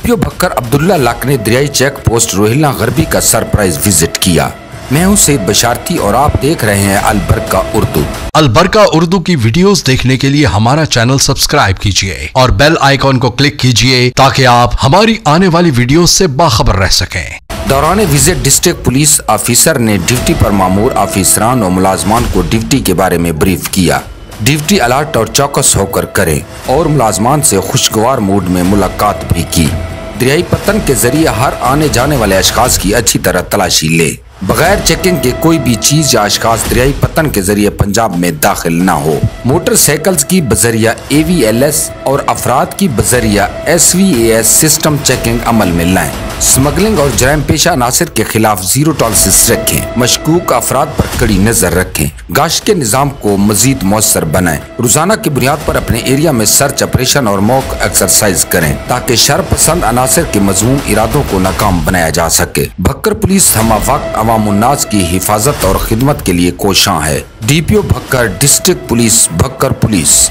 DPO Bhakkar Abdullah लाक ने दरियाई check post Rohilla garbi का सरप्राइज विजिट किया। मैं हूं सईद बशारती और आप देख रहे हैं अलबरका उर्दू। अलबरका उर्दू की वीडियोस देखने के लिए हमारा चैनल सब्सक्राइब कीजिए और बेल आइकॉन को क्लिक कीजिए ताकि आप हमारी आने वाली वीडियोस से बाखबर रह सकें। दौरान विजिट डिस्ट्रिक्ट पुलिस ऑफिसर ने ड्यूटी पर मामूर ऑफिसरान और मुलाजमान को ड्यूटी के बारे में ब्रीफ किया। ड्यूटी अलर्ट और चौकस होकर करें और मुलाजमान से खुशगवार मूड में मुलाकात भी की। दरियाई पतन के जरिए हर आने जाने वाले अशखास की अच्छी तरह तलाशी ले। बगैर चेकिंग के कोई भी चीज या अशखास दरियाई पतन के जरिए पंजाब में दाखिल न हो। मोटरसाइकिल्स की बजरिया AVLS और अफराद की बजरिया SVAS सिस्टम चेकिंग अमल में लाएं। स्मगलिंग और जराइम पेशा अनासर के खिलाफ जीरो टॉलरेंस रखें। मशकूक अफराद पर कड़ी नजर रखें। गाश्त के निज़ाम को मजीद मौसर बनाएं। रोजाना की बुनियाद पर अपने एरिया में सर्च ऑपरेशन और मॉक एक्सरसाइज करें ताकि शर पसंद अनासर के मजमूम इरादों को नाकाम बनाया जा सके। भक्कर पुलिस हमा वक्त अवामुन्नास की हिफाजत और खिदमत के लिए कोशां है। DPO Bhakkar, district police Bhakkar police.